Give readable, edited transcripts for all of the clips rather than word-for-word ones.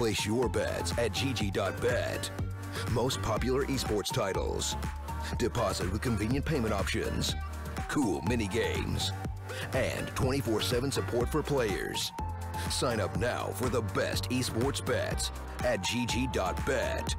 Place your bets at gg.bet. Most popular esports titles. Deposit with convenient payment options. Cool mini games. And 24/7 support for players. Sign up now for the best esports bets at gg.bet.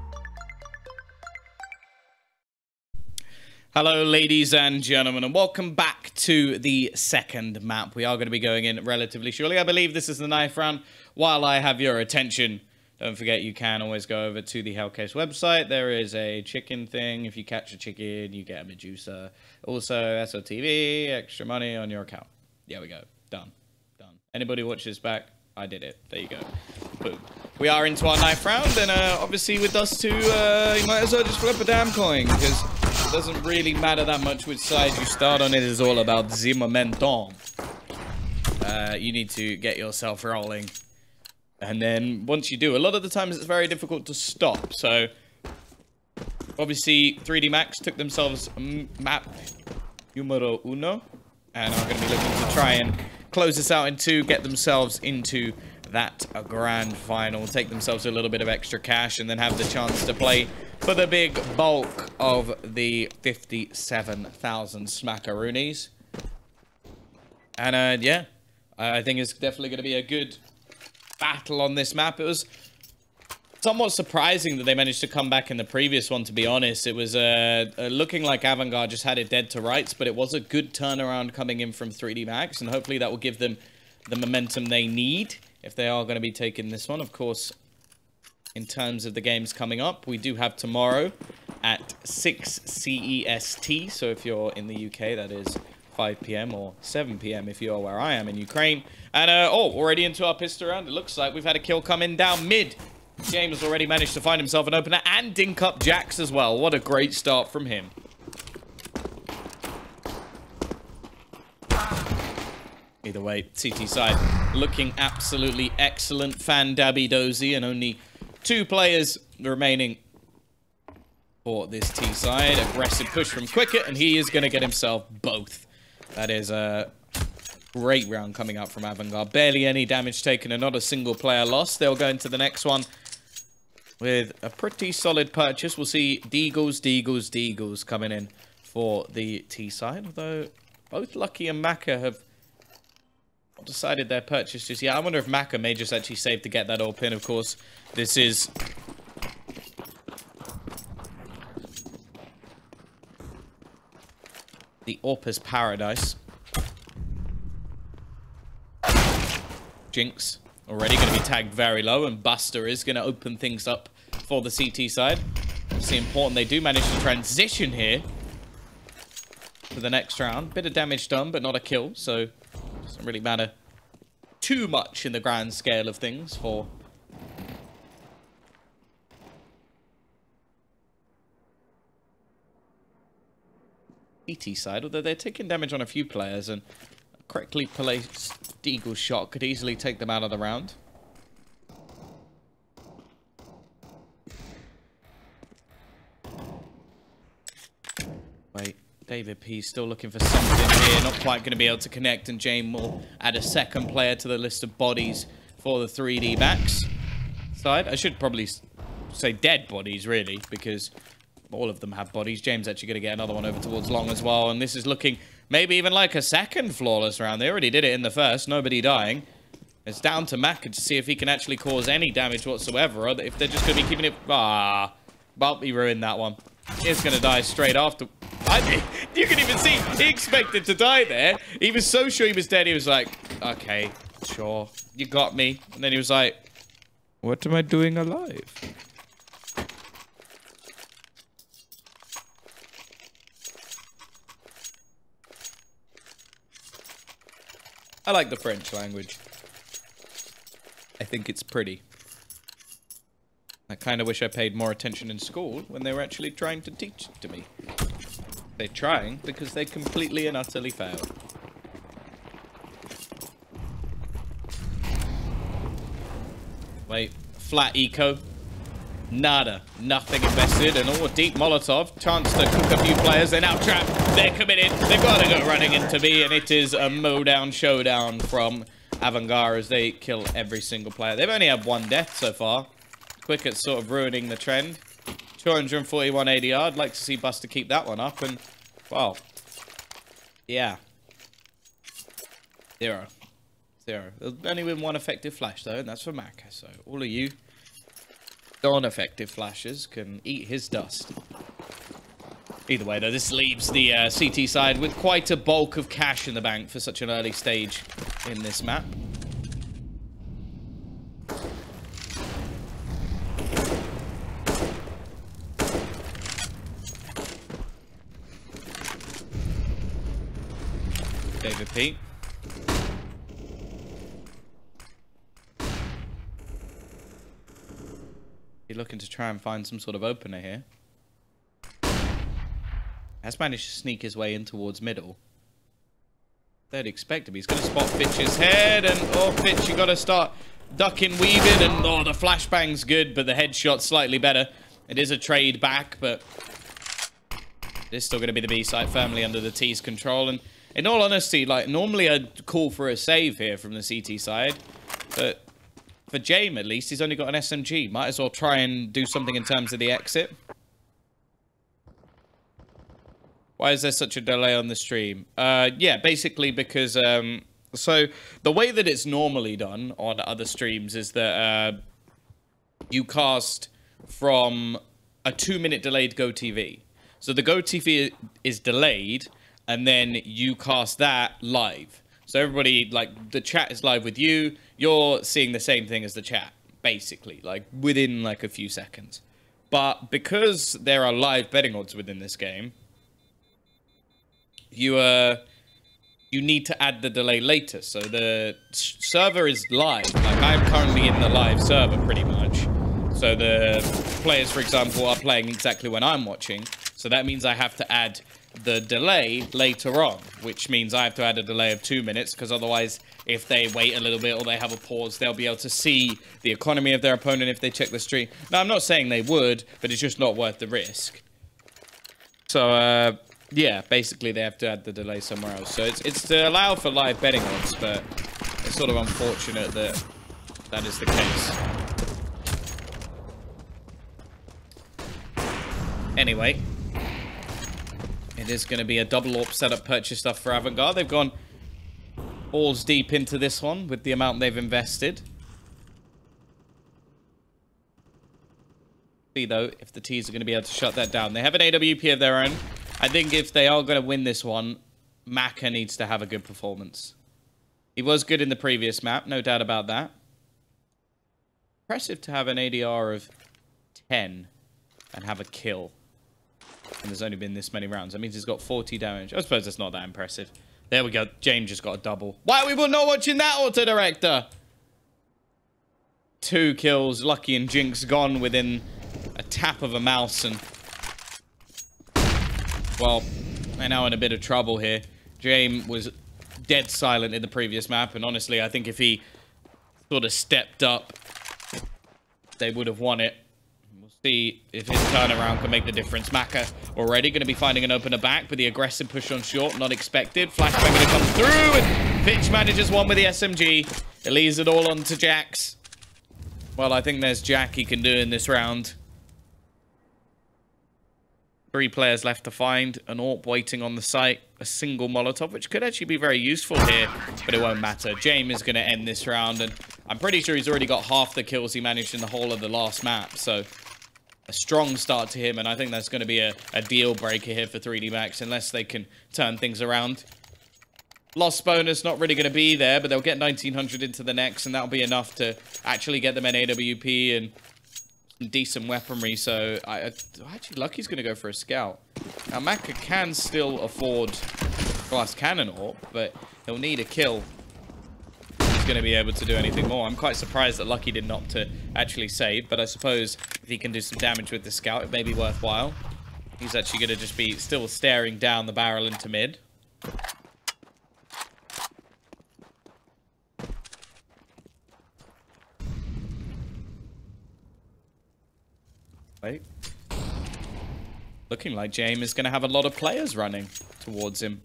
Hello, ladies and gentlemen, and welcome back to the second map. We are going to be going in relatively shortly. I believe this is the 9th round. While I have your attention, don't forget you can always go over to the Hellcase website. There is a chicken thing. If you catch a chicken, you get a Medusa. Also, SOTV, extra money on your account. There we go. Done. Done. Anybody watch this back? I did it. There you go. Boom. We are into our 9th round, and obviously with dust2, you might as well just flip a damn coin, because it doesn't really matter that much which side you start on. It is all about the momentum. You need to get yourself rolling. And then once you do, a lot of the times it's very difficult to stop. So obviously 3D Max took themselves map numero uno, and are going to be looking to try and close this out in 2, get themselves into that grand final, take themselves a little bit of extra cash, and then have the chance to play for the big bulk of the 57,000 smackaroonies. And yeah, I think it's definitely going to be a good battle on this map. It was somewhat surprising that they managed to come back in the previous one, to be honest. It was looking like AVANGAR just had it dead to rights, but it was a good turnaround coming in from 3D Max, and hopefully that will give them the momentum they need if they are going to be taking this one. Of course, in terms of the games coming up, we do have tomorrow at 6 CEST, so if you're in the UK, that is 5 PM or 7 PM if you're where I am in Ukraine. And oh, already into our pistol round. It looks like we've had a kill come in down mid. James already managed to find himself an opener and dink up Jax as well. What a great start from him. Either way, CT side looking absolutely excellent. Fan Dabby Dozy, and only 2 players remaining for this T side. Aggressive push from Quicket, and he is going to get himself both. That is a great round coming out from AVANGAR. Barely any damage taken and not a single player lost. They'll go into the next one with a pretty solid purchase. We'll see Deagles coming in for the T side. Although both Lucky and Maka have not decided their purchase just yet. I wonder if Maka may just actually save to get that all pin. Of course, this is the Orpus Paradise. Jinx already going to be tagged very low, and Buster is going to open things up for the CT side. It's important they do manage to transition here to the next round. Bit of damage done, but not a kill, so doesn't really matter too much in the grand scale of things for CT side, although they're taking damage on a few players, and correctly placed Deagle's shot could easily take them out of the round. Wait, David P still looking for something here, not quite going to be able to connect, and Jane will add a second player to the list of bodies for the 3D Max side. I should probably say dead bodies, really, because all of them have bodies. James actually going to get another one over towards Long as well, and this is looking maybe even like a second flawless round. They already did it in the first, nobody dying. It's down to Maka to see if he can actually cause any damage whatsoever, or if they're just going to be keeping it... Ah, Bulby ruined that one. He's going to die straight after... You can even see, he expected to die there. He was so sure he was dead, he was like, okay, sure, you got me. And then he was like, what am I doing alive? I like the French language. I think it's pretty. I kind of wish I paid more attention in school when they were actually trying to teach it to me. They're trying because they completely and utterly fail. Wait, flat eco. Nada. Nothing invested. And all deep Molotov. Chance to cook a few players. They're now trapped. They're committed. They've got to go running into B. And it is a mow-down showdown from AVANGAR as they kill every single player. They've only had one death so far. Quick at sort of ruining the trend. 241 ADR. I'd like to see Buster keep that one up. And, well, yeah. 0. There's only been one effective flash, though, and that's for Maka. So all of you non-effective flashes can eat his dust. Either way, though, this leaves the CT side with quite a bulk of cash in the bank for such an early stage in this map. David P. You're looking to try and find some sort of opener here. Has managed to sneak his way in towards middle. They'd expect him. He's going to spot Fitch's head, and oh, Fitch, you got to start ducking, weaving, and oh, the flashbang's good, but the headshot's slightly better. It is a trade back, but it is still going to be the B site firmly under the T's control. And in all honesty, like, normally I'd call for a save here from the CT side, but for James, at least, he's only got an SMG. Might as well try and do something in terms of the exit. Why is there such a delay on the stream? Yeah, basically because, so the way that it's normally done on other streams is that you cast from a 2-minute delayed GoTV. So the GoTV is delayed, and then you cast that live. So everybody, like, the chat is live with you. You're seeing the same thing as the chat, basically, like, within, like, a few seconds. But because there are live betting odds within this game, you need to add the delay later. So the server is live. Like, I'm currently in the live server, pretty much. So the players, for example, are playing exactly when I'm watching. So that means I have to add the delay later on, which means I have to add a delay of 2 minutes, because otherwise, if they wait a little bit or they have a pause, they'll be able to see the economy of their opponent if they check the stream. Now, I'm not saying they would, but it's just not worth the risk. So, yeah, basically they have to add the delay somewhere else. So it's to allow for live betting odds, but it's sort of unfortunate that that is the case. Anyway, it is going to be a double AWP setup purchase stuff for AVANGAR. They've gone balls deep into this one with the amount they've invested. See, though, if the T's are going to be able to shut that down. They have an AWP of their own. I think if they are going to win this one, Maka needs to have a good performance. He was good in the previous map, no doubt about that. Impressive to have an ADR of 10 and have a kill. And there's only been this many rounds. That means he's got 40 damage. I suppose that's not that impressive. There we go. James just got a double. Why are we not watching that auto-director? 2 kills. Lucky and Jinx gone within a tap of a mouse. And, well, they're now in a bit of trouble here. James was dead silent in the previous map. And honestly, I think if he sort of stepped up, they would have won it. See if his turnaround can make the difference. Maka already going to be finding an opener back, but the aggressive push on short, not expected. Flashbang going to come through, and Fitch manages one with the SMG. It leaves it all on to Jax. Well, I think there's Jack he can do in this round. 3 players left to find. An AWP waiting on the site. A single Molotov, which could actually be very useful here, but it won't matter. James is going to end this round, and I'm pretty sure he's already got half the kills he managed in the whole of the last map, so a strong start to him, and I think that's going to be a deal breaker here for 3D Max, unless they can turn things around. Loss bonus not really going to be there, but they'll get 1900 into the next, and that'll be enough to actually get them an AWP and some decent weaponry. So actually, Lucky's going to go for a scout. Now Maka can still afford glass cannon AWP, but he'll need a kill. He's going to be able to do anything more. I'm quite surprised that Lucky didn't opt to actually save, but I suppose if he can do some damage with the scout, it may be worthwhile. He's actually going to just be still staring down the barrel into mid. Wait. Looking like James is going to have a lot of players running towards him.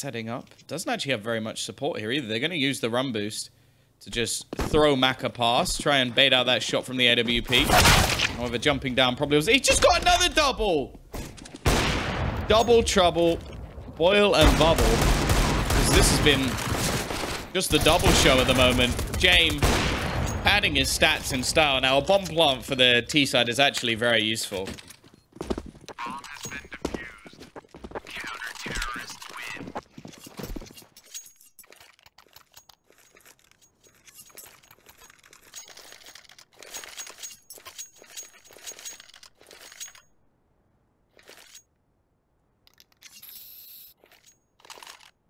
setting up. Doesn't actually have very much support here either. They're going to use the run boost to just throw Maka past, try and bait out that shot from the AWP. However, jumping down probably was... He just got another double! Double trouble. Boil and bubble. Because this has been just the double show at the moment. James padding his stats in style. Now, a bomb plant for the T side is actually very useful.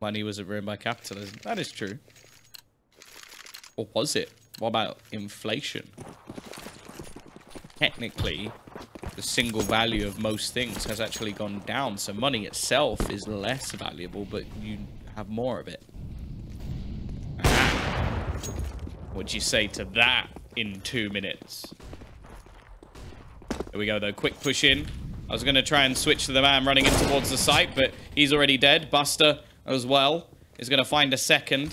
Money wasn't ruined by capitalism. That is true. Or was it? What about inflation? Technically, the single value of most things has actually gone down. So money itself is less valuable, but you have more of it. What'd you say to that in 2 minutes? There we go, though. Quick push in. I was going to try and switch to the man running in towards the site, but he's already dead. Buster as well is going to find a second.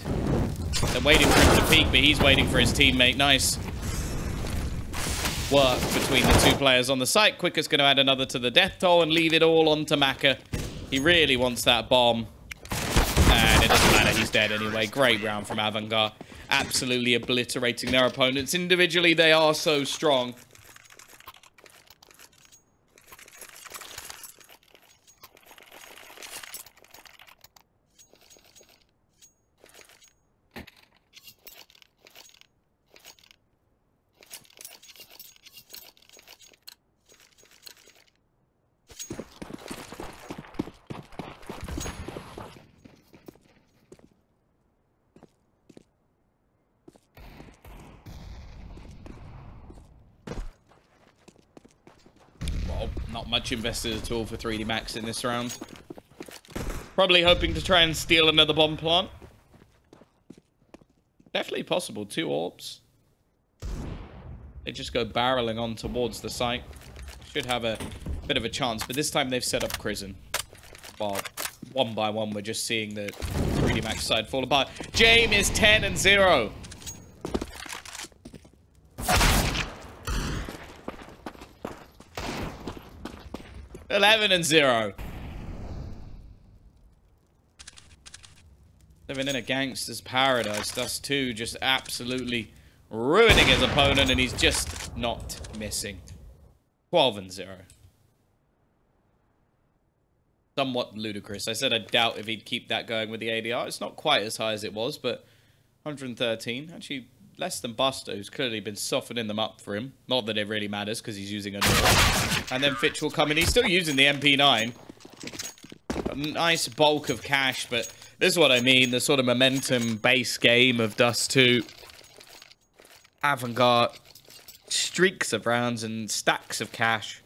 They're waiting for him to peek, but he's waiting for his teammate. Nice work between the two players on the site. Quickest going to add another to the death toll and leave it all onto Maka. He really wants that bomb. And it doesn't matter, he's dead anyway. Great round from AVANGAR. Absolutely obliterating their opponents. Individually, they are so strong. Not much invested at all for 3D Max in this round. Probably hoping to try and steal another bomb plant. Definitely possible. 2 orbs. They just go barreling on towards the site. Should have a bit of a chance, but this time they've set up Prison. While one by one, we're just seeing the 3D Max side fall apart. James is 10-0. 11-0. Living in a gangster's paradise. dust2 just absolutely ruining his opponent, and he's just not missing. 12-0. Somewhat ludicrous. I said I doubt if he'd keep that going with the ADR. It's not quite as high as it was, but 113. Actually, less than Buster, who's clearly been softening them up for him. Not that it really matters, because he's using a Nora. And then Fitch will come in. He's still using the MP9. A nice bulk of cash, but this is what I mean. The sort of momentum base game of dust2. AVANGAR. Streaks of rounds and stacks of cash.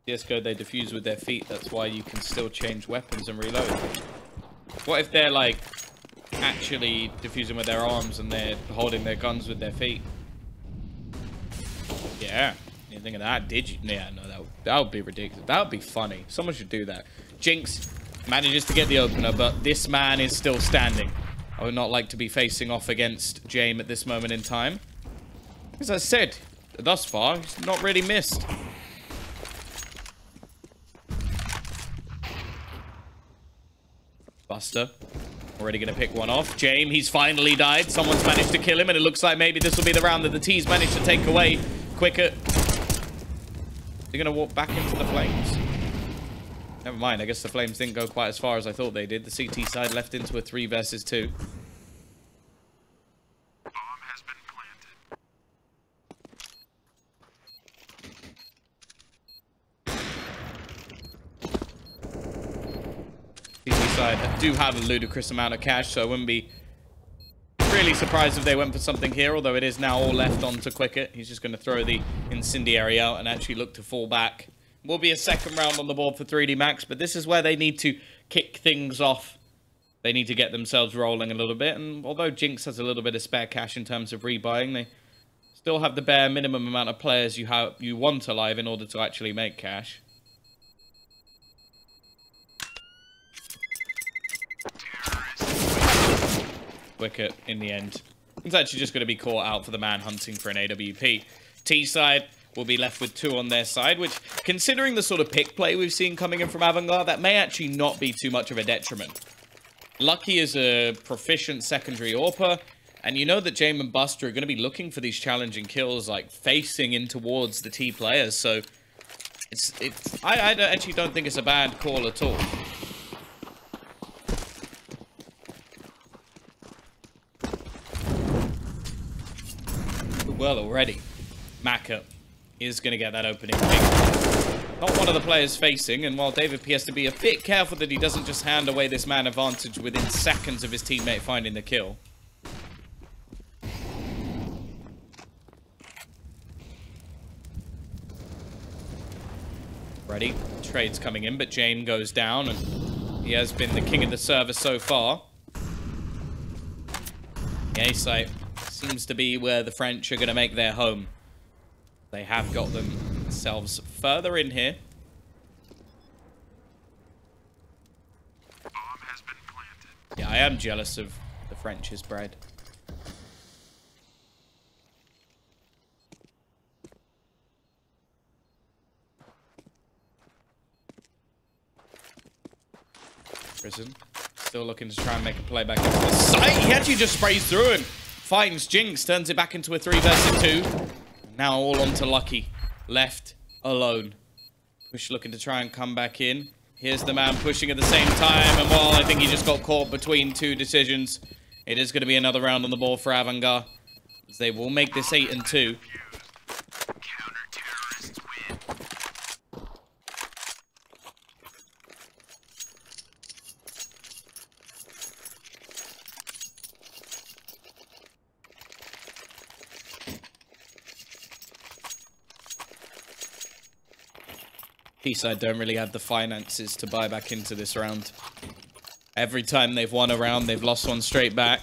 CSGO, they defuse with their feet. That's why you can still change weapons and reload. What if they're, like, actually defusing with their arms and they're holding their guns with their feet? Yeah. You think of that? Did you? Yeah, no, that would be ridiculous. That would be funny. Someone should do that. Jinx manages to get the opener, but this man is still standing. I would not like to be facing off against James at this moment in time. As I said, thus far, he's not really missed. Buster already going to pick one off. James, he's finally died. Someone's managed to kill him, and it looks like maybe this will be the round that the T's managed to take away quicker. They're going to walk back into the flames. Never mind, I guess the flames didn't go quite as far as I thought they did. The CT side left into a 3 versus 2. Side do have a ludicrous amount of cash, so I wouldn't be really surprised if they went for something here, although it is now all left onto Quicket. He's just going to throw the incendiary out and actually look to fall back. Will be a second round on the board for 3D Max, but this is where they need to kick things off. They need to get themselves rolling a little bit, and although Jinx has a little bit of spare cash in terms of rebuying, they Still have the bare minimum amount of players you want alive in order to actually make cash. Wicket in the end. It's actually just going to be caught out for the man hunting for an AWP. T side will be left with 2 on their side, which, considering the sort of pick play we've seen coming in from AVANGAR, that may actually not be too much of a detriment. Lucky is a proficient secondary AWPer, and you know that Jame and Buster are going to be looking for these challenging kills, like facing in towards the T players, so I actually don't think it's a bad call at all. Well, already, Maka is going to get that opening pick. Not one of the players facing, and while David P has to be a bit careful that he doesn't just hand away this man advantage within seconds of his teammate finding the kill. Ready, trade's coming in, but Jane goes down, and he has been the king of the server so far. The A site seems to be where the French are going to make their home. They have got themselves further in here. Bomb has been planted. Yeah, I am jealous of the French's bread. Prison. Still looking to try and make a play back into the site. He actually just sprays through and finds Jinx, turns it back into a 3 versus 2. Now all onto Lucky. Left alone. Push looking to try and come back in. Here's the man pushing at the same time. And while I think he just got caught between 2 decisions, it is going to be another round on the ball for AVANGAR, as they will make this 8-2. T-side don't really have the finances to buy back into this round. Every time they've won a round, they've lost one straight back.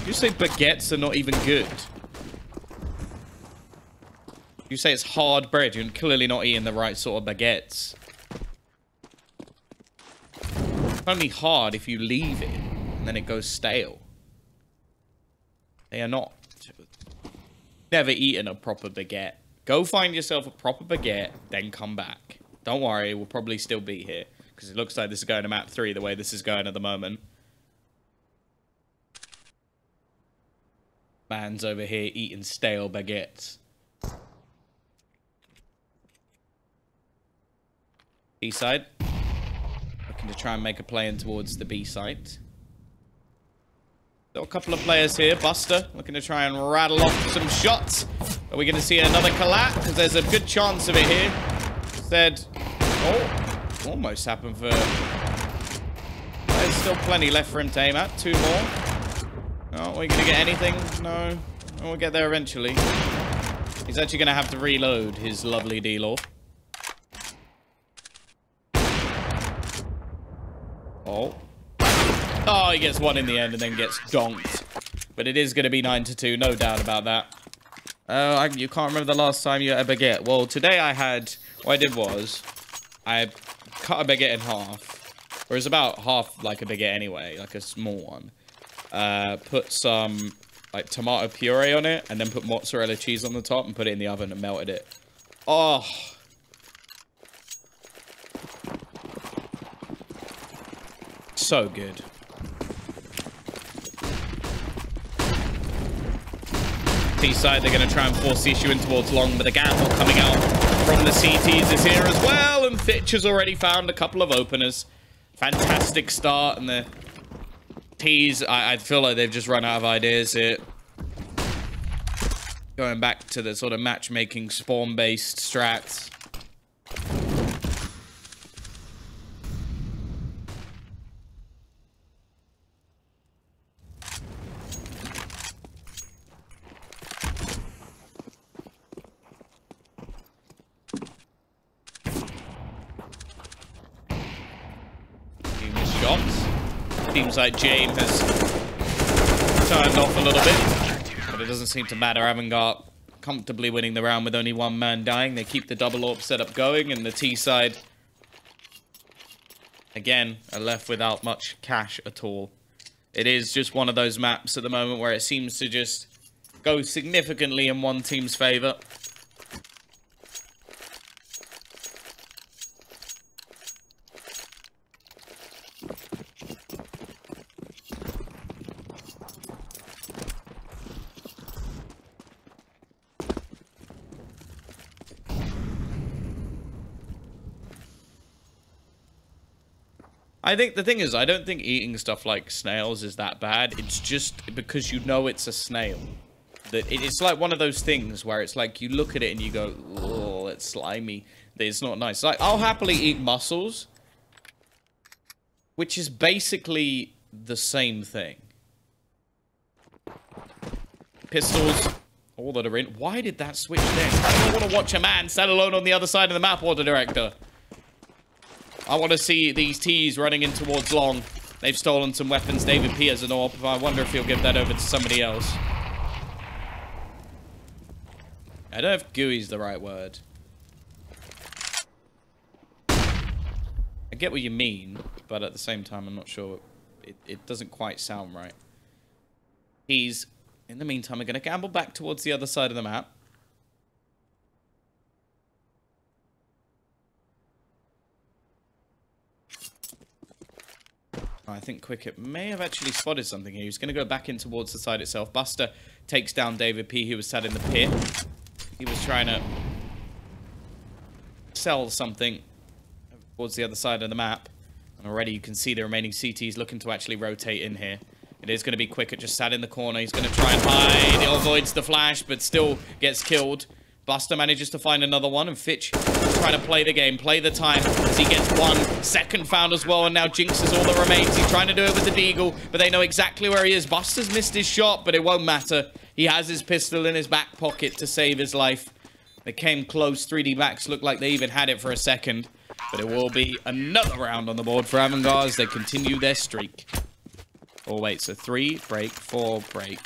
You say baguettes are not even good? You say it's hard bread, you're clearly not eating the right sort of baguettes. It's only hard if you leave it, and then it goes stale. They are not. Never eaten a proper baguette. Go find yourself a proper baguette, then come back. Don't worry, we'll probably still be here, because it looks like this is going to map 3 the way this is going at the moment. Man's over here eating stale baguettes. B side. Looking to try and make a play in towards the B site. Got a couple of players here. Buster looking to try and rattle off some shots. Are we going to see another collapse? Because there's a good chance of it here. Instead, oh, almost happened for... There's still plenty left for him to aim at. 2 more. Oh, are we going to get anything? No. Oh, we'll get there eventually. He's actually going to have to reload his lovely D-Law. Oh. Oh, he gets 1 in the end and then gets donked. But it is going to be 9-2, no doubt about that. You can't remember the last time you had a baguette. Well, today I had... What I did was, I cut a baguette in half. Or it's about half like a baguette anyway, like a small one. Put some like tomato puree on it, and then put mozzarella cheese on the top and put it in the oven and melted it. Oh... So good. T-side, they're going to try and force the issue in towards long, but the gamble coming out from the CTs is here as well, and Fitch has already found a couple of openers. Fantastic start, and the T's, I feel like they've just run out of ideas here. Going back to the sort of matchmaking spawn-based strats. Seems like James has turned off a little bit, but it doesn't seem to matter. AVANGAR comfortably winning the round with only one man dying. They keep the double AWP setup going, and the T side, again, are left without much cash at all. It is just one of those maps at the moment where it seems to just go significantly in one team's favor. I think the thing is, I don't think eating stuff like snails is that bad. It's just because you know it's a snail. That it's like one of those things where it's like you look at it and you go, oh, it's slimy. It's not nice. Like, I'll happily eat mussels, which is basically the same thing. Pistols, all that are in. Why did that switch there? I don't want to watch a man stand alone on the other side of the map, Order Director. I want to see these T's running in towards long. They've stolen some weapons. David P has an AWP. I wonder if he'll give that over to somebody else. I don't know if gooey's the right word. I get what you mean, but at the same time, I'm not sure. It doesn't quite sound right. He's, in the meantime, are going to gamble back towards the other side of the map. I think Quicket may have actually spotted something here. He's going to go back in towards the side itself. Buster takes down David P, who was sat in the pit. He was trying to sell something towards the other side of the map. And already you can see the remaining CTs looking to actually rotate in here. It is going to be Quicket just sat in the corner. He's going to try and hide. He avoids the flash, but still gets killed. Buster manages to find another one, and Fitch trying to play the game, play the time, as he gets one second found as well, and now jinxes all that remains. He's trying to do it with the deagle, but they know exactly where he is. Buster's missed his shot, but it won't matter. He has his pistol in his back pocket to save his life. They came close. 3D Max looked like they even had it for a second, but it will be another round on the board for AVANGAR as they continue their streak. Oh, wait, so 3 break, 4 break.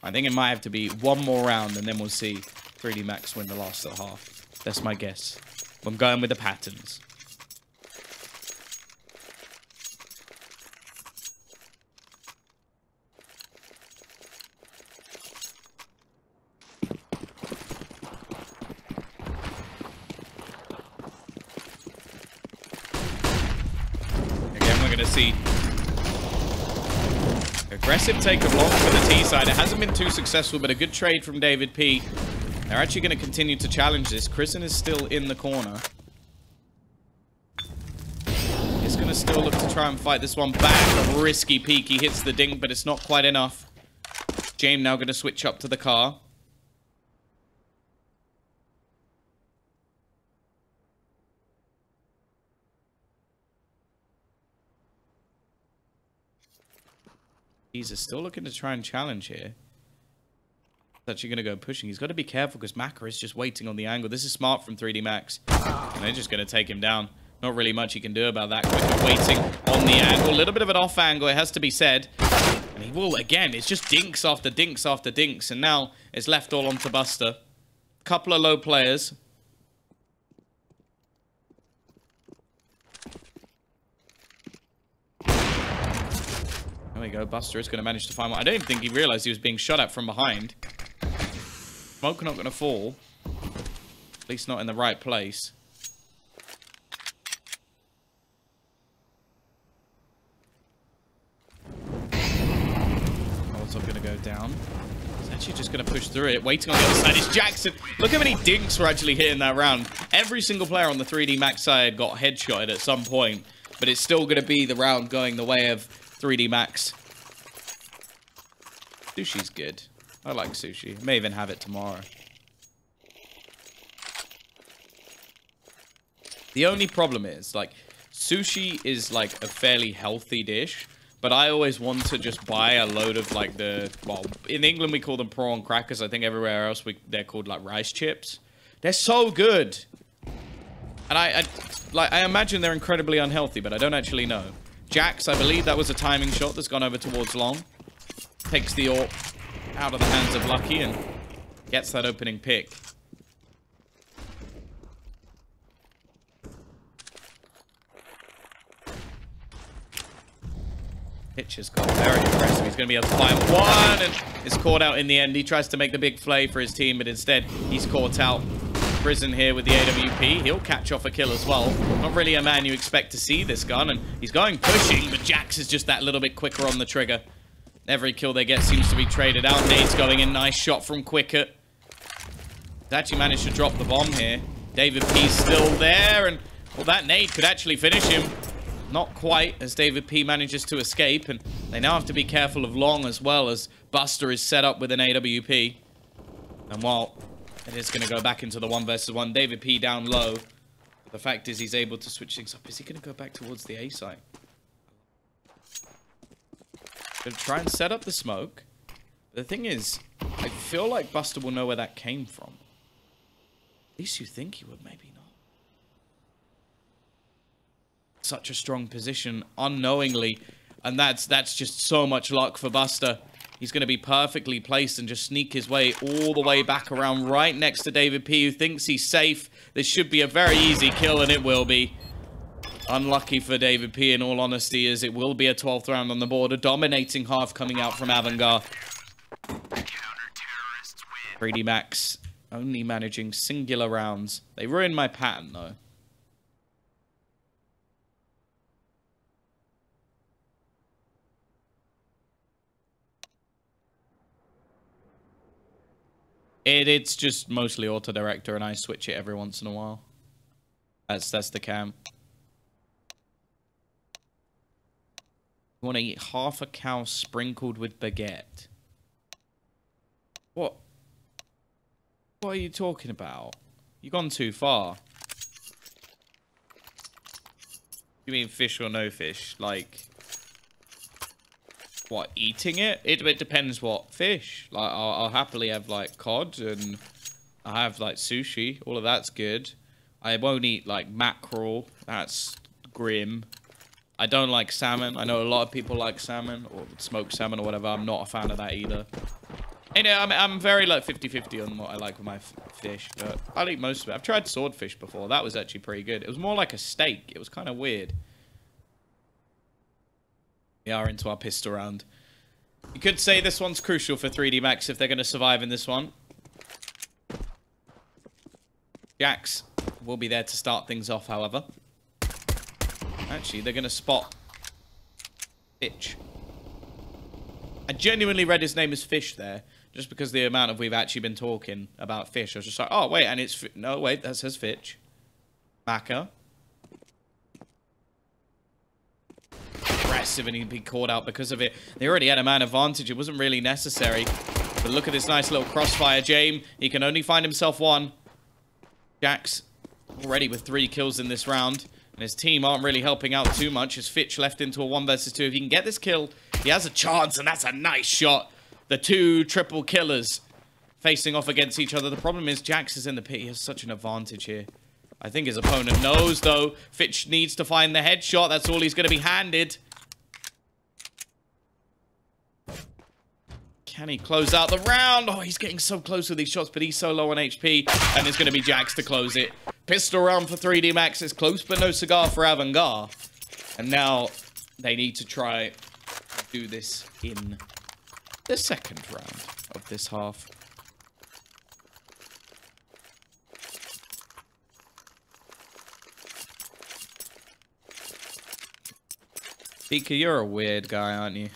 I think it might have to be one more round, and then we'll see 3D Max win the last half. That's my guess. I'm going with the patterns. Again, we're going to see aggressive take of long for the T side. It hasn't been too successful, but a good trade from David P. They're actually going to continue to challenge this. Chrisen is still in the corner. He's going to still look to try and fight this one back. A risky peek. He hits the dink, but it's not quite enough. James now going to switch up to the car. He's still looking to try and challenge here. Actually going to go pushing. He's got to be careful because Maka is just waiting on the angle. This is smart from 3D Max. And they're just going to take him down. Not really much he can do about that. Quick waiting on the angle. A little bit of an off angle, it has to be said. And he will, again, it's just dinks after dinks after dinks. And now it's left all onto Buster. Couple of low players. There we go. Buster is going to manage to find one. I don't even think he realized he was being shot at from behind. Smoke not going to fall. At least not in the right place. Also going to go down. He's actually just going to push through it. Waiting on the other side is Jackson. Look how many dinks were actually hitting that round. Every single player on the 3D Max side got headshotted at some point. But it's still going to be the round going the way of 3D Max. Sushi's good. I like sushi. May even have it tomorrow. The only problem is, like, sushi is, like, a fairly healthy dish. But I always want to just buy a load of, like, well, in England we call them prawn crackers. I think everywhere else they're called, like, rice chips. They're so good. And I imagine they're incredibly unhealthy, but I don't actually know. Jax, I believe that was a timing shot that's gone over towards long. Takes the AWP out of the hands of Lucky and gets that opening pick. Pitch has got very impressive. He's going to be able to find one and is caught out in the end. He tries to make the big play for his team, but instead he's caught out. Prison here with the AWP. He'll catch off a kill as well. Not really a man you expect to see this gun, and he's going pushing, but Jax is just that little bit quicker on the trigger. Every kill they get seems to be traded out. Nade's going in. Nice shot from Quicker. He's actually managed to drop the bomb here. David P's still there, and well, that nade could actually finish him. Not quite, as David P manages to escape, and they now have to be careful of long as well, as Buster is set up with an AWP. And while it is going to go back into the 1 versus 1, David P down low. But the fact is he's able to switch things up. Is he going to go back towards the A site? Going to try and set up the smoke. But the thing is, I feel like Buster will know where that came from. At least you think he would, maybe not. Such a strong position unknowingly, and that's just so much luck for Buster. He's going to be perfectly placed and just sneak his way all the way back around right next to David P, who thinks he's safe. This should be a very easy kill, and it will be. Unlucky for David P, in all honesty, as it will be a 12th round on the board. A dominating half coming out from AVANGAR. 3D Max only managing singular rounds. They ruined my pattern, though. It's just mostly auto-director, and I switch it every once in a while. That's the cam. You want to eat half a cow sprinkled with baguette? What? What are you talking about? You've gone too far. You mean fish or no fish? Like, what, eating it? It depends what fish. Like, I'll happily have, like, cod, and I have, like, sushi. All of that's good. I won't eat, like, mackerel. That's grim. I don't like salmon. I know a lot of people like salmon, or smoked salmon, or whatever. I'm not a fan of that either. You know, I'm very, like, 50-50 on what I like with my fish, but I'll eat most of it. I've tried swordfish before. That was actually pretty good. It was more like a steak. It was kind of weird. We are into our pistol round. You could say this one's crucial for 3D Max if they're going to survive in this one. Jax will be there to start things off, however. Actually, they're going to spot Fitch. I genuinely read his name as Fish there, just because the amount of we've actually been talking about Fish. I was just like, oh, wait, and it's... No, wait, that says Fitch. Maka. Aggressive, and he'd be caught out because of it. They already had a man advantage. It wasn't really necessary. But look at this nice little crossfire, James. He can only find himself one. Jax already with 3 kills in this round. And his team aren't really helping out too much as Fitch left into a 1 versus 2. If he can get this kill, he has a chance, and that's a nice shot. The 2 triple killers facing off against each other. The problem is Jax is in the pit. He has such an advantage here. I think his opponent knows, though. Fitch needs to find the headshot. That's all he's going to be handed. Can he close out the round? Oh, he's getting so close with these shots, but he's so low on HP. And it's going to be Jax to close it. Pistol round for 3D Max. It's close, but no cigar for AVANGAR. And now they need to try to do this in the second round of this half. Pika, you're a weird guy, aren't you?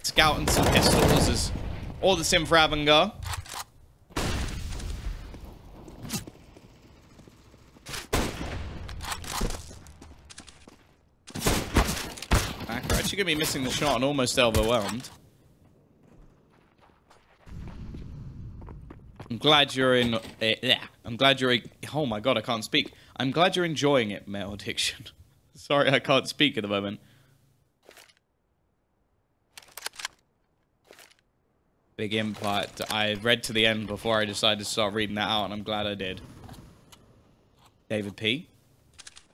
Scouting some pistols is all the sim for AVANGAR. We're actually gonna be missing the shot and almost overwhelmed. I'm glad you're in. I'm glad you're. Oh my god, I can't speak. I'm glad you're enjoying it, male addiction. Sorry, I can't speak at the moment. Big impact. I read to the end before I decided to start reading that out, and I'm glad I did. David P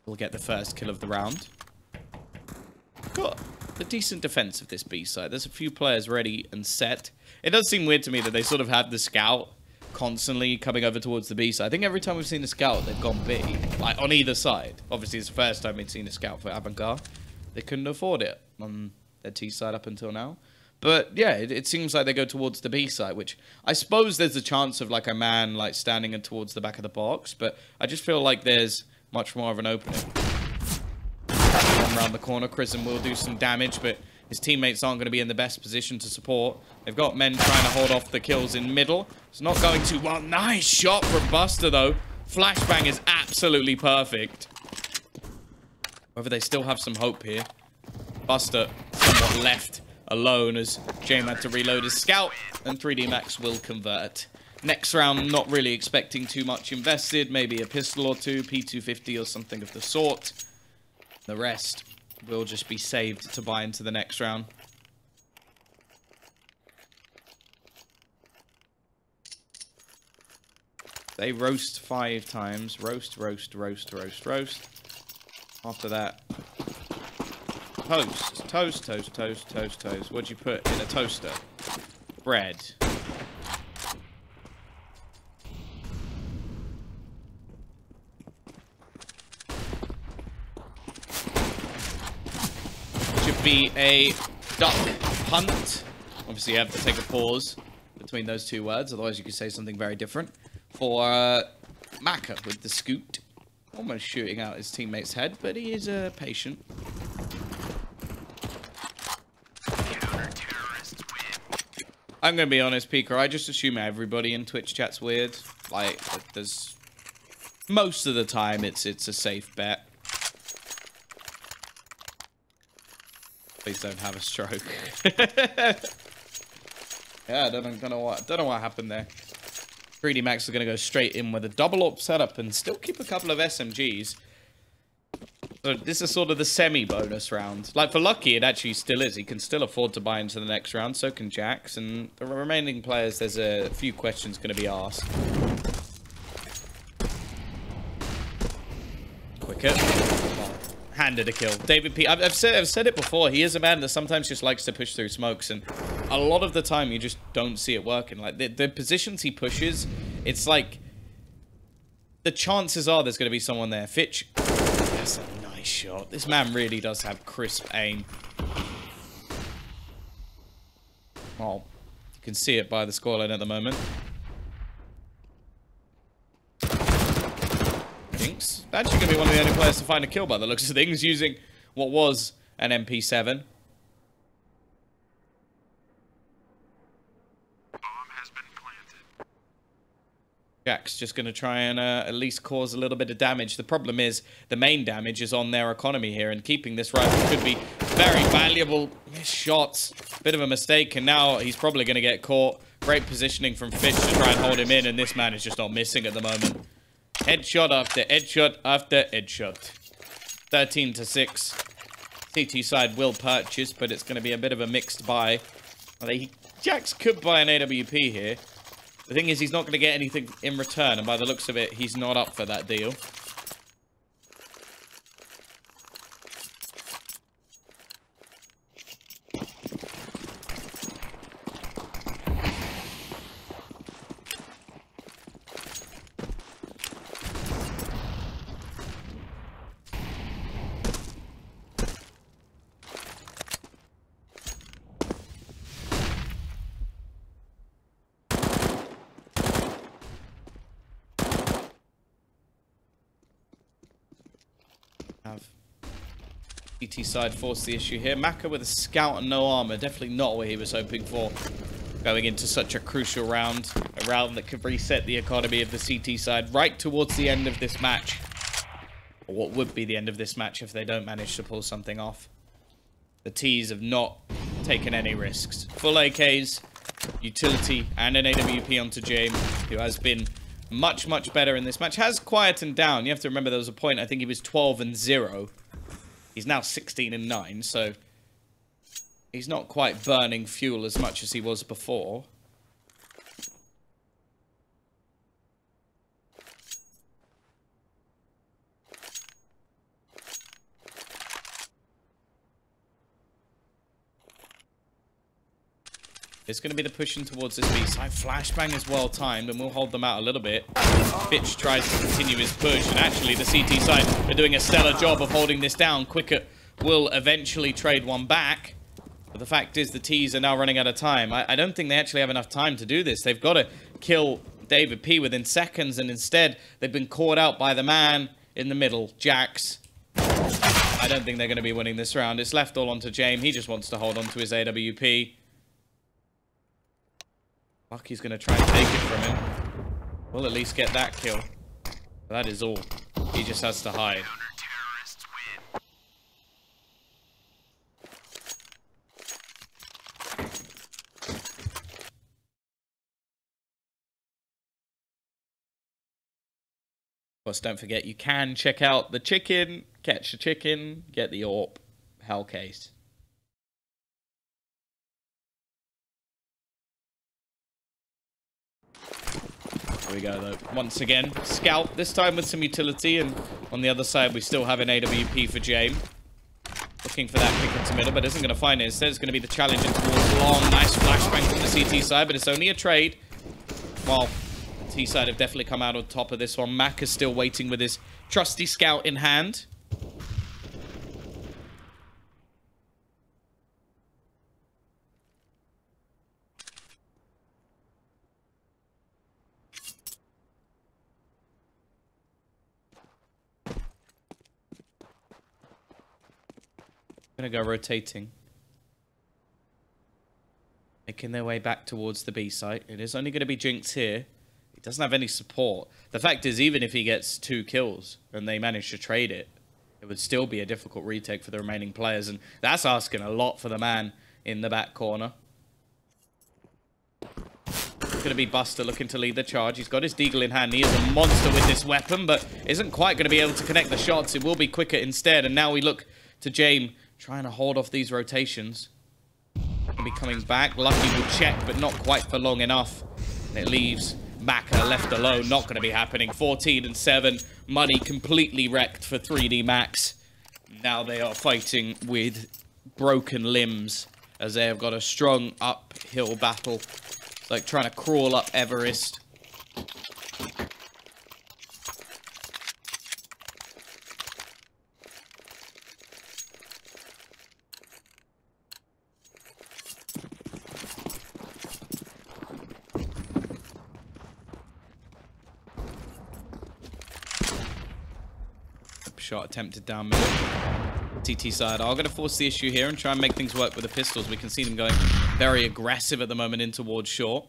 will get the first kill of the round. Got a decent defense of this B side. There's a few players ready and set. It does seem weird to me that they sort of have the scout constantly coming over towards the B side. I think every time we've seen a scout, they've gone B, like on either side. Obviously, it's the first time we'd seen a scout for AVANGAR. They couldn't afford it on their T side up until now. But yeah, it seems like they go towards the B side, which I suppose there's a chance of like a man like standing in towards the back of the box. But I just feel like there's much more of an opening. Around the corner, Chrism will do some damage, but his teammates aren't going to be in the best position to support. They've got men trying to hold off the kills in middle. It's not going too well. Nice shot from Buster, though. Flashbang is absolutely perfect. However, they still have some hope here. Buster somewhat left alone as James had to reload his scout, and 3D Max will convert. Next round, not really expecting too much invested. Maybe a pistol or two, P250 or something of the sort. The rest will just be saved to buy into the next round. They roast 5 times. Roast, roast, roast, roast, roast. After that, toast. Toast, toast, toast, toast, toast. What'd you put in a toaster? Bread. Should be a duck hunt. Obviously, you have to take a pause between those two words. Otherwise, you could say something very different. For Maka with the scoot. Almost shooting out his teammate's head, but he is patient. I'm going to be honest, Pika. I just assume everybody in Twitch chat's weird. Like, there's... Most of the time, it's a safe bet. Please don't have a stroke. Yeah, I don't know what happened there. 3D Max is going to go straight in with a double AWP setup and still keep a couple of SMGs. So this is sort of the semi-bonus round. Like for Lucky, it actually still is. He can still afford to buy into the next round. So can Jax. And the remaining players, there's a few questions going to be asked. Quicker. Handed a kill. David P. I've said it before. He is a man that sometimes just likes to push through smokes, and a lot of the time you just don't see it working. Like the positions he pushes, it's like the chances are there's going to be someone there. Fitch, that's a nice shot. This man really does have crisp aim. Oh, you can see it by the scoreline at the moment. Actually going to be one of the only players to find a kill by the looks of things, using what was an MP7. Bomb has been planted. Jack's just going to try and at least cause a little bit of damage. The problem is the main damage is on their economy here, and keeping this rifle could be very valuable. Missed shots, bit of a mistake, and now he's probably going to get caught. Great positioning from Fitch to try and hold him in, and this man is just not missing at the moment. Headshot after headshot after headshot. 13-6. CT side will purchase, but it's going to be a bit of a mixed buy. Jax could buy an AWP here. The thing is, he's not going to get anything in return, and by the looks of it, he's not up for that deal. CT side forced the issue here. Maka with a scout and no armor. Definitely not what he was hoping for. Going into such a crucial round. A round that could reset the economy of the CT side right towards the end of this match. Or what would be the end of this match if they don't manage to pull something off. The T's have not taken any risks. Full AKs, utility, and an AWP onto James, who has been much, much better in this match. Has quietened down. You have to remember there was a point, I think he was 12-0. He's now 16-9, so he's not quite burning fuel as much as he was before. It's going to be the pushing towards this B-side. Flashbang is well timed, and we'll hold them out a little bit. Bitch tries to continue his push, and actually the CT side are doing a stellar job of holding this down. Quicker will eventually trade one back. But the fact is the T's are now running out of time. I don't think they actually have enough time to do this. They've got to kill David P within seconds, and instead they've been caught out by the man in the middle, Jax. I don't think they're going to be winning this round. It's left all onto James. He just wants to hold on to his AWP. Lucky's going to try and take it from him. We'll at least get that kill. That is all. He just has to hide. Of course, don't forget, you can check out the chicken, catch the chicken, get the AWP, Hellcase. Here we go, though. Once again, Scout, this time with some utility, and on the other side, we still have an AWP for James. Looking for that pick into middle, but isn't going to find it. Instead, it's going to be the challenge in towards long. Nice flashbang from the CT side, but it's only a trade. Well, the T side have definitely come out on top of this one. Mac is still waiting with his trusty Scout in hand. Gonna go rotating. Making their way back towards the B site. It is only going to be Jinx here. He doesn't have any support. The fact is, even if he gets 2 kills and they manage to trade it, it would still be a difficult retake for the remaining players. And that's asking a lot for the man in the back corner. It's going to be Buster looking to lead the charge. He's got his Deagle in hand. He is a monster with this weapon, but isn't quite going to be able to connect the shots. It will be quicker instead. And now we look to James trying to hold off these rotations. He'll be coming back. Lucky will check, but not quite for long enough. And it leaves Maka left alone. Not going to be happening. 14 and 7. Money completely wrecked for 3D Max. Now they are fighting with broken limbs as they have got a strong uphill battle. It's like trying to crawl up Everest. Shot attempted down middle. TT side are going to force the issue here and try and make things work with the pistols. We can see them going very aggressive at the moment in towards short.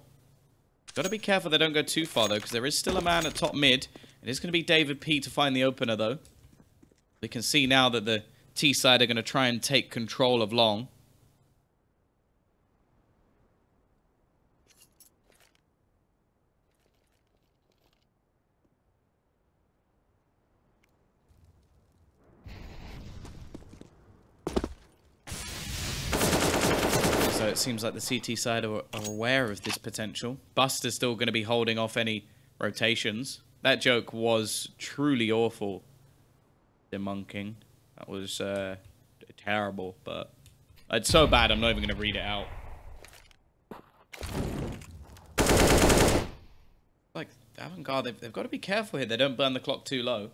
Got to be careful they don't go too far, though, because there is still a man at top mid. It is going to be David P to find the opener, though. We can see now that the T side are going to try and take control of long. So it seems like the CT side are aware of this potential. Buster's still going to be holding off any rotations. That joke was truly awful. Demonking. That was terrible, but it's so bad I'm not even going to read it out. Like, AVANGAR, they've got to be careful here. They don't burn the clock too low.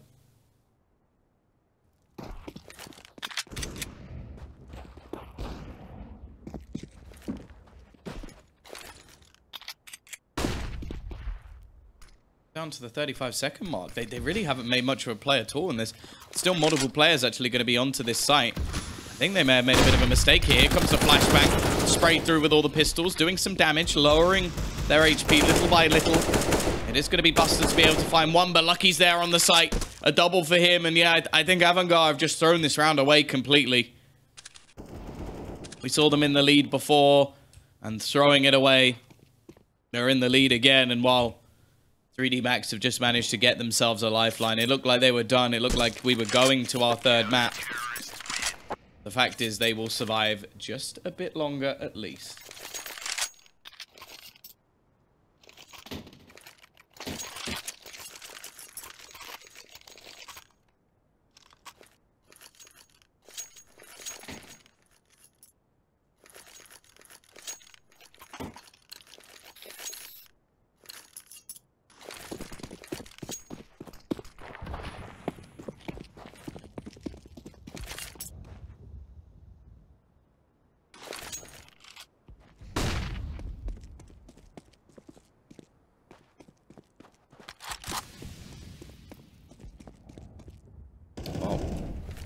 Down to the 35-second mark. They really haven't made much of a play at all, and there's still multiple players actually going to be onto this site. I think they may have made a bit of a mistake here. Here comes the flashbang. Sprayed through with all the pistols, doing some damage, lowering their HP little by little. It is going to be Buster to be able to find one, but Lucky's there on the site. A double for him, and yeah, I think AVANGAR have just thrown this round away completely. We saw them in the lead before, and throwing it away. They're in the lead again, and while 3D Max have just managed to get themselves a lifeline, it looked like they were done. It looked like we were going to our third map. The fact is they will survive just a bit longer at least.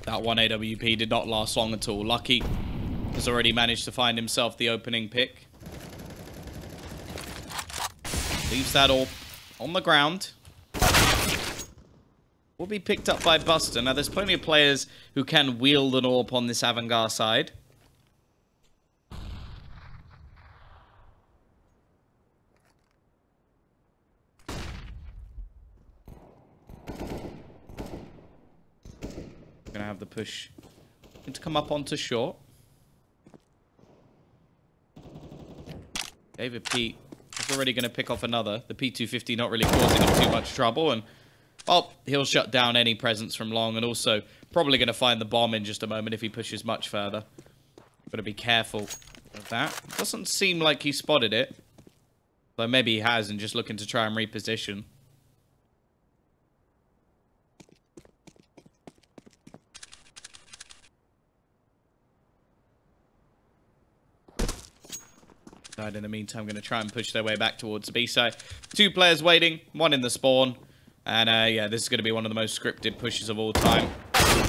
That one AWP did not last long at all. Lucky has already managed to find himself the opening pick. Leaves that all on the ground. Will be picked up by Buster. Now, there's plenty of players who can wield an AWP on this AVANGAR side. Gonna have the push to come up onto short. David P is already going to pick off another. The P250 not really causing him too much trouble. And, well, he'll shut down any presence from long. And also probably going to find the bomb in just a moment if he pushes much further. Got to be careful of that. Doesn't seem like he spotted it. Though maybe he has and just looking to try and reposition. In the meantime, going to try and push their way back towards the B side. 2 players waiting, 1 in the spawn. And yeah, this is going to be one of the most scripted pushes of all time.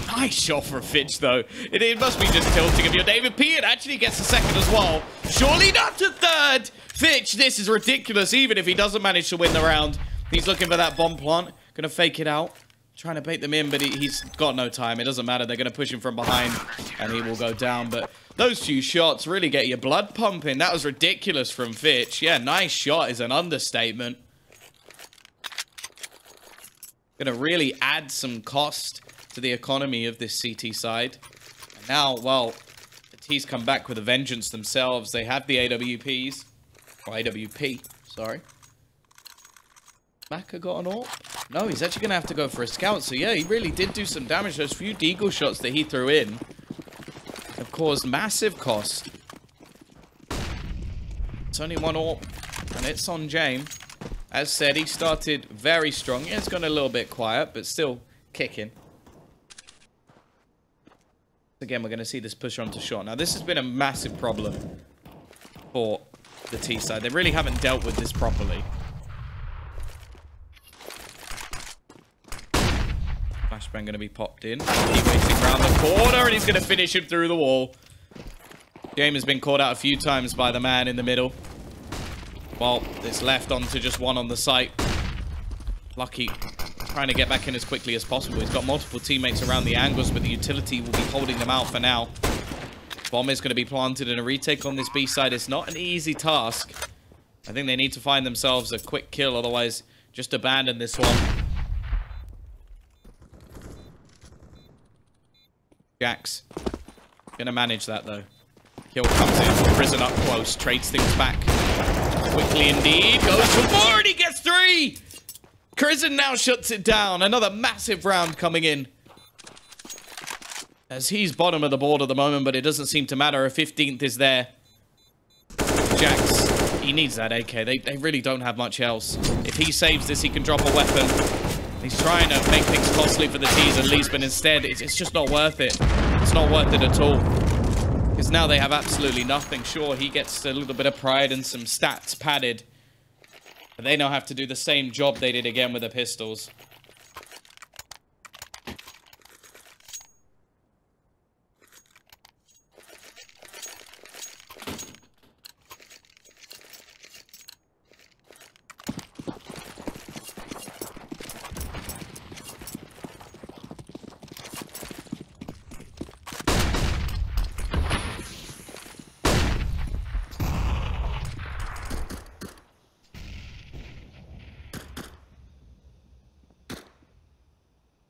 Nice shot for Fitch, though. It must be just tilting of your David P. It actually gets a second as well. Surely not a third. Fitch, this is ridiculous. Even if he doesn't manage to win the round, he's looking for that bomb plant. Going to fake it out. Trying to bait them in, but he's got no time. It doesn't matter. They're going to push him from behind, and he will go down. But those 2 shots really get your blood pumping. That was ridiculous from Fitch. Yeah, nice shot is an understatement. Going to really add some cost to the economy of this CT side. And now, well, the T's come back with a vengeance themselves. They have the AWPs. Or AWP, sorry. Maka got an AWP? No, he's actually going to have to go for a scout. So, yeah, he really did do some damage. Those few deagle shots that he threw in have caused massive cost. It's only 1 AWP, and it's on James. As said, he started very strong. Yeah, it's gone a little bit quiet, but still kicking. Again, we're going to see this push onto short. Now, this has been a massive problem for the T side. They really haven't dealt with this properly. Flashbang going to be popped in. He's waiting around the corner, and he's going to finish him through the wall. Game has been caught out a few times by the man in the middle. Well, it's left onto just 1 on the site. Lucky trying to get back in as quickly as possible. He's got multiple teammates around the angles, but the utility will be holding them out for now. Bomb is going to be planted in a retake on this B side. It's not an easy task. I think they need to find themselves a quick kill, otherwise just abandon this one. Jax gonna manage that though. Kill comes in, Prison up close, trades things back. Quickly indeed, goes for 4 and he gets 3! Prison now shuts it down. Another massive round coming in. As he's bottom of the board at the moment, but it doesn't seem to matter. A 15th is there. Jax, he needs that AK. They really don't have much else. If he saves this, he can drop a weapon. He's trying to make things costly for the T's at least, but instead, it's just not worth it. It's not worth it at all. Because now they have absolutely nothing. Sure, he gets a little bit of pride and some stats padded. But they now have to do the same job they did again with the pistols.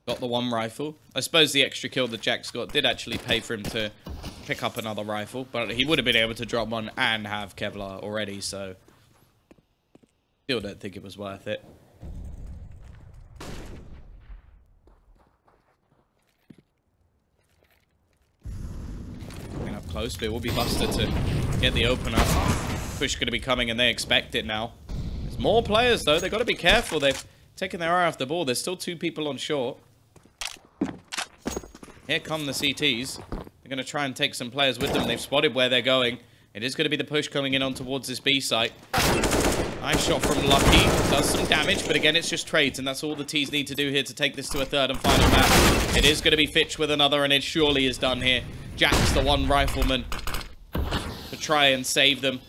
Got the 1 rifle. I suppose the extra kill that Jax got did actually pay for him to pick up another rifle, but he would have been able to drop 1 and have Kevlar already, so still don't think it was worth it. Coming up close, but it will be Buster to get the opener. Push going to be coming, and they expect it now. There's more players, though. They've got to be careful. They've taken their eye off the ball. There's still 2 people on short. Here come the CTs. They're going to try and take some players with them. They've spotted where they're going. It is going to be the push coming in on towards this B site. Nice shot from Lucky. Does some damage, but again, it's just trades, and that's all the T's need to do here to take this to a third and final map. It is going to be Fitch with another, and it surely is done here. Jack's the one rifleman to try and save them.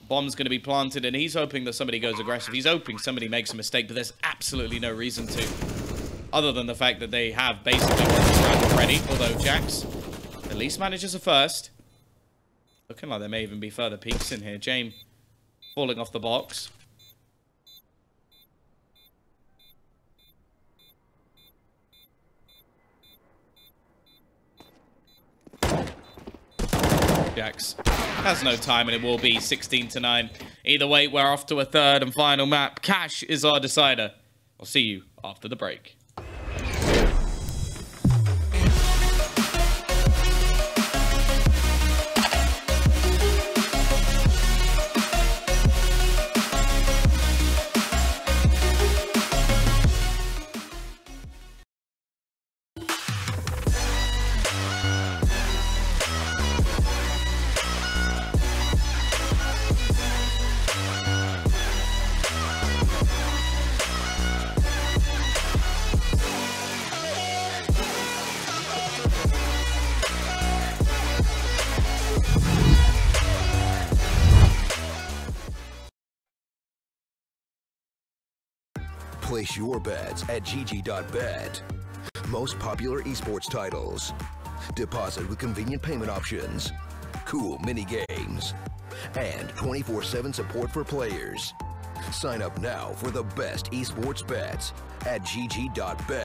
Bomb's going to be planted, and he's hoping that somebody goes aggressive. He's hoping somebody makes a mistake, but there's absolutely no reason to. Other than the fact that they have basically won this round already, although Jax at least manages a first. Looking like there may even be further peaks in here. James falling off the box. Jax has no time, and it will be 16-9. Either way, we're off to a third and final map. Cash is our decider. I'll see you after the break. Place your bets at gg.bet. Most popular esports titles. Deposit with convenient payment options. Cool mini games. And 24/7 support for players. Sign up now for the best esports bets at gg.bet.